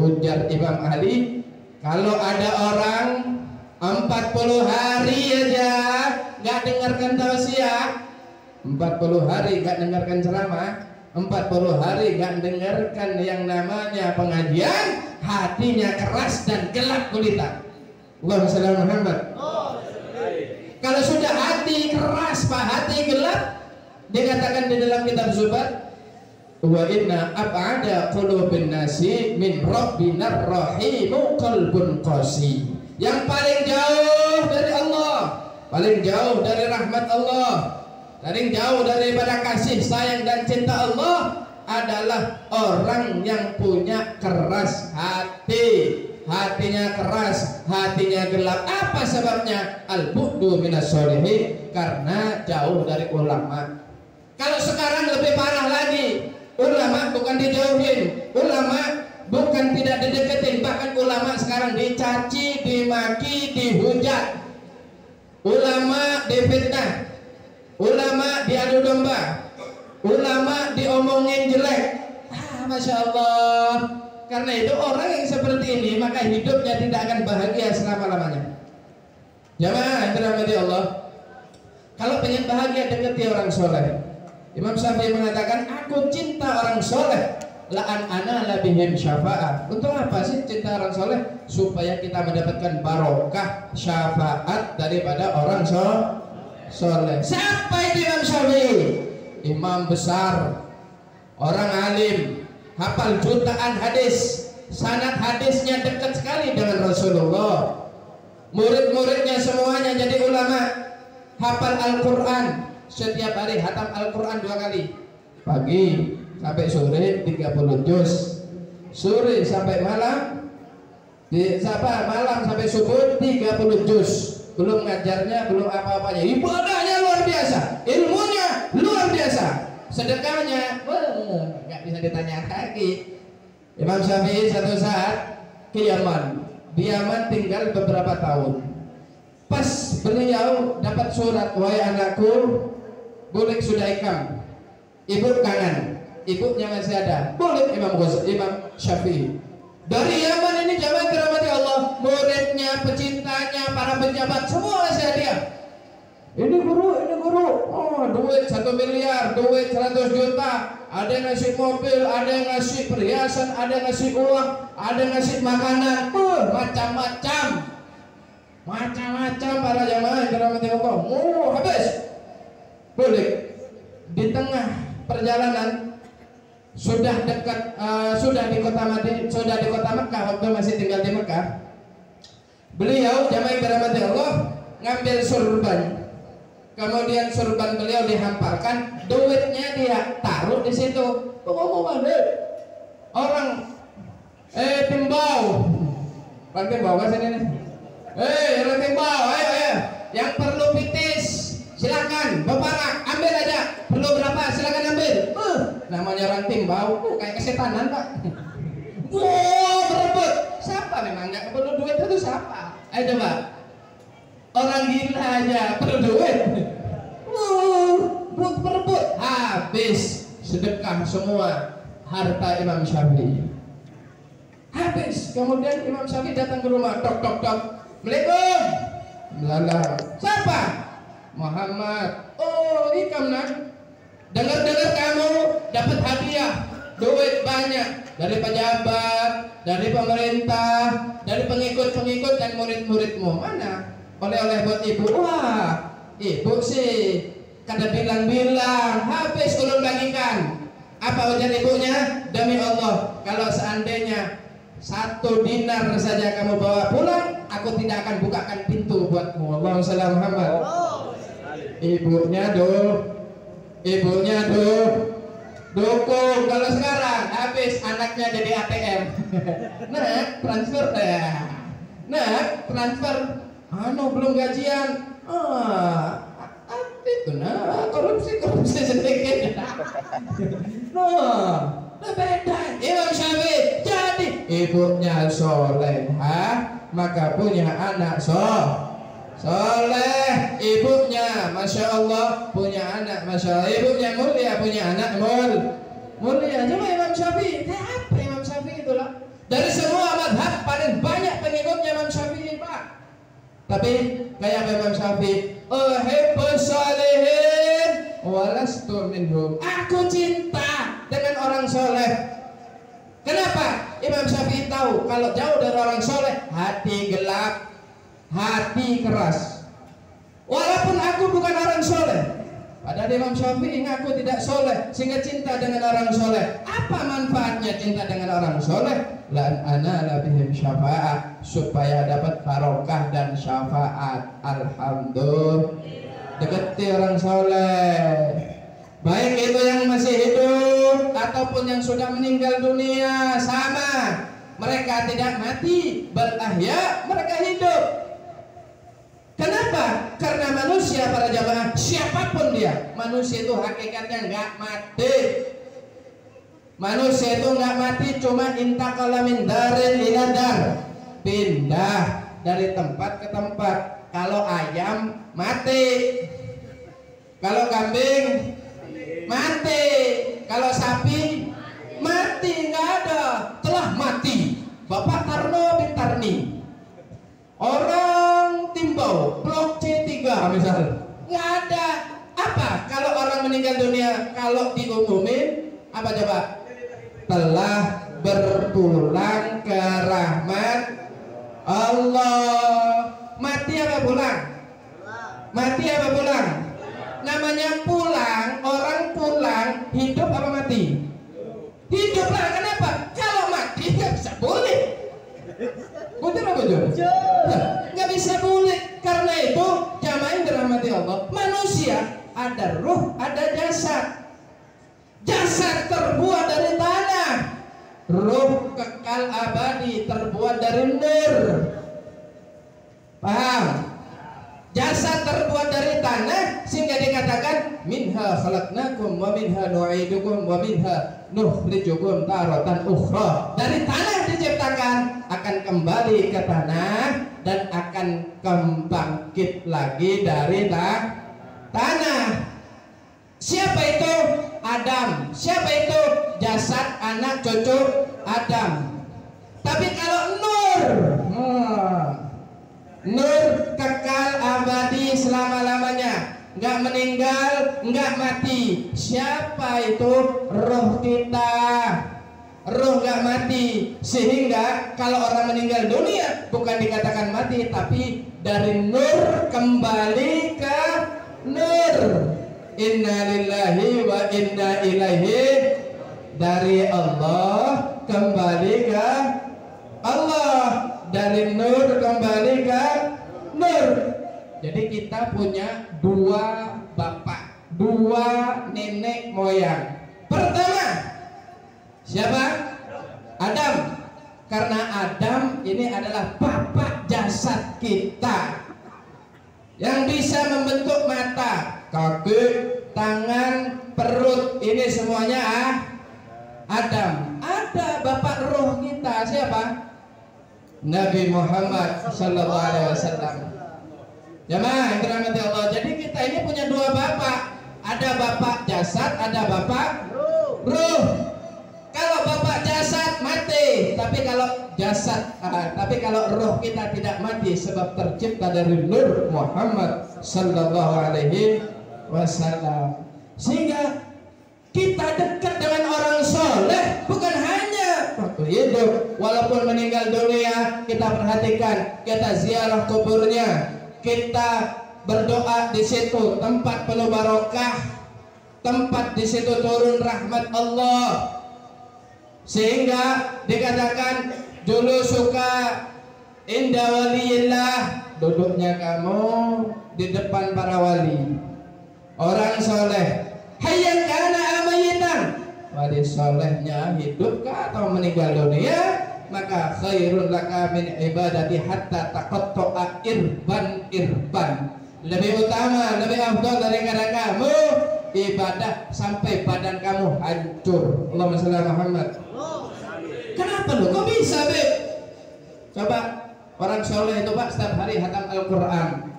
Ujar Imam Ali, kalau ada orang 40 hari aja nggak dengarkan tausiah, 40 hari nggak dengarkan ceramah, 40 hari nggak dengarkan yang namanya pengajian, hatinya keras dan gelap gulita. Allahumma shalli ala Muhammad. Kalau sudah hati keras, Pak, hati gelap, dikatakan di dalam kitab Zubat, wa inna ab'ada qulubin nasi min rabbinar rahimu qalbun qasi. Yang paling jauh dari Allah, paling jauh dari rahmat Allah, paling jauh daripada kasih sayang dan cinta Allah adalah orang yang punya keras hati. Hatinya keras, hatinya gelap. Apa sebabnya? Al-bu'du minas sholihin, karena jauh dari ulama. Kalau sekarang lebih parah lagi, ulama bukan dijauhin, ulama bukan tidak dideketin, bahkan ulama sekarang dicaci, dimaki, dihujat, ulama difitnah, ulama diadu domba, ulama diomongin jelek. Masya Allah. Karena itu orang yang seperti ini maka hidupnya tidak akan bahagia selama-lamanya. Jamaah yang dirahmati Allah, kalau pengen bahagia deketi orang soleh. Imam Syafi'i mengatakan, aku cinta orang soleh, la'an ana labihim syafa'ah. Untuk apa sih cinta orang soleh? Supaya kita mendapatkan barokah syafaat daripada orang soleh. Siapa itu Imam Syafi'i? Imam besar, orang alim, hafal jutaan hadis, sanad hadisnya dekat sekali dengan Rasulullah. Murid-muridnya semuanya jadi ulama, hafal Al-Quran, setiap hari hatam Al-Quran 2 kali, pagi sampai sore 30 juz, sore sampai malam, malam sampai subuh 30 juz. Belum ngajarnya, belum apa-apanya, ibadahnya luar biasa, ilmunya luar biasa, sedekahnya nggak bisa ditanya lagi. Imam Syafi'i satu saat ke Yaman. Di Yaman tinggal beberapa tahun. Pas beliau dapat surat, wahai anakku, boleh sudah ikam, ibu kangen, ibunya masih ada, boleh. Imam Syafi'i dari Yaman ini, jamaah dirahmati Allah, muridnya, pecintanya, para pejabat semua masih hadiah. Ini guru, oh duit 1 miliar, duit 100 juta, ada yang ngasih mobil, ada yang ngasih perhiasan, ada yang ngasih uang, ada yang ngasih makanan, macam-macam para jamaah yang dirahmati Allah. Habis. Boleh. Di tengah perjalanan sudah dekat, sudah di kota Mekah, waktu masih tinggal di Mekah. Beliau jamaah yang dirahmati Allah ngambil surban. Kemudian surban beliau dihamparkan, duitnya dia taruh di situ. Orang timbau, Bang timbau kan sini nih. Orang timbau, ayo, yang perlu pitis silakan, beparak, ambil aja. Perlu berapa? Silakan ambil. Namanya orang timbau, kayak kesetanan Pak. Berebut. Siapa memang nggak perlu duit itu siapa? Ayo coba. Orang gila aja perlu duit. Berebut. Habis sedekah semua harta Imam Syafi'i. Habis. Kemudian Imam Syafi'i datang ke rumah. Tok. Assalamualaikum. Lala. Siapa? Muhammad. Oh, ikam nak. Dengar kamu dapat hadiah duit banyak dari pejabat, dari pemerintah, dari pengikut dan murid-muridmu. Mana? Oleh-oleh buat ibu. Wah, ibu sih kada bilang-bilang, habis ulun bagikan. Apa ujar ibunya? Demi Allah, kalau seandainya 1 dinar saja kamu bawa pulang, aku tidak akan bukakan pintu buatmu. Allahumma shalli ala Muhammad. Ibunya dukung. Kalau sekarang habis anaknya jadi ATM. transfer. Belum gajian. Itu korupsi sedikit. Beda. Imam Syafi'i jadi ibunya soleha, maka punya anak soleh. Ibunya Masya Allah punya anak Masya Allah. Ibunya mulia, punya anak mulia. Cuma Imam Syafi'i, apa Imam Syafi'i itulah? Dari semua Tapi kayak Imam Syafi'i, uhibbus sholihin walastu minhum. Aku cinta dengan orang soleh. Kenapa? Imam Syafi'i tahu kalau jauh dari orang soleh, hati gelap, hati keras. Walaupun aku bukan orang soleh, padahal Imam Syafi'i ngaku tidak soleh sehingga cinta dengan orang soleh. Apa manfaatnya cinta dengan orang soleh? Lan anala bihim syafa'ah, supaya dapat barokah dan syafaat. Alhamdulillah, deketi orang soleh, baik itu yang masih hidup ataupun yang sudah meninggal dunia, sama. Mereka tidak mati, bal ahya, mereka hidup. Kenapa? Karena manusia, para jamaah, siapapun dia, manusia itu hakikatnya nggak mati. Manusia itu nggak mati, cuma intaqala min darin ila dar, pindah dari tempat ke tempat. Kalau ayam mati, kalau kambing mati, kalau sapi mati, nggak ada, telah mati. Bapak Tarno bin Tarni, orang Timbau, blok C3 misal, nggak ada. Apa kalau orang meninggal dunia? Kalau diumumin apa coba? Telah berpulang ke rahmat Allah. Mati apa pulang? Mati apa pulang? Namanya pulang, orang pulang, hidup apa mati? Hidup lah. Kenapa? Kalau mati nggak bisa boleh. Betul apa betul? Nggak bisa boleh. Karena itu jamaah yang dirahmati Allah, manusia ada ruh, ada jasad. Jasad terbuat dari tanah, ruh kekal abadi terbuat dari nur. Paham? Jasad terbuat dari tanah sehingga dikatakan minha khalaqnakum wa minha nu'idukum wa minha nukhrijukum taratan ukhra. Dari tanah diciptakan, akan kembali ke tanah dan akan bangkit lagi dari tanah. Siapa itu? Adam. Siapa itu? Jasad anak cucu Adam. Tapi kalau nur, nur kekal abadi selama-lamanya, nggak meninggal, nggak mati. Siapa itu? Roh kita. Roh nggak mati, sehingga kalau orang meninggal dunia bukan dikatakan mati, tapi dari nur kembali ke nur. Inna lillahi wa inna ilaihi, dari Allah kembali ke Allah, dari nur kembali ke nur. Jadi kita punya dua bapak, dua nenek moyang. Pertama siapa? Adam. Karena Adam ini adalah bapak jasad kita yang bisa membentuk mata, kaki, tangan, perut, ini semuanya Adam. Ada bapak roh kita, siapa? Nabi Muhammad sallallahu alaihi wasallam. Jamaah yang dirahmati Allah. Jadi kita ini punya dua bapak. Ada bapak jasad, ada bapak ruh. Kalau bapak jasad mati, tapi kalau roh kita tidak mati, sebab tercipta dari nur Muhammad sallallahu alaihi wasallam. Sehingga kita dekat dengan orang soleh bukan hanya waktu hidup, walaupun meninggal dunia kita perhatikan, kita ziarah kuburnya, kita berdoa di situ, tempat penuh barokah, tempat di situ turun rahmat Allah. Sehingga dikatakan dulu suka inda waliyillah, duduknya kamu di depan para wali, orang soleh. Hayyan kana amayitan, wali solehnya hidupkah atau meninggal dunia, maka khairun laka min ibadati hatta taqatta'a irban. Lebih utama, lebih afdal daripada kamu ibadah sampai badan kamu hancur. Allahumma shalli ala Muhammad. Kenapa lo? Kok bisa, Beb? Coba orang soleh itu Pak setiap hari hatam Al-Quran.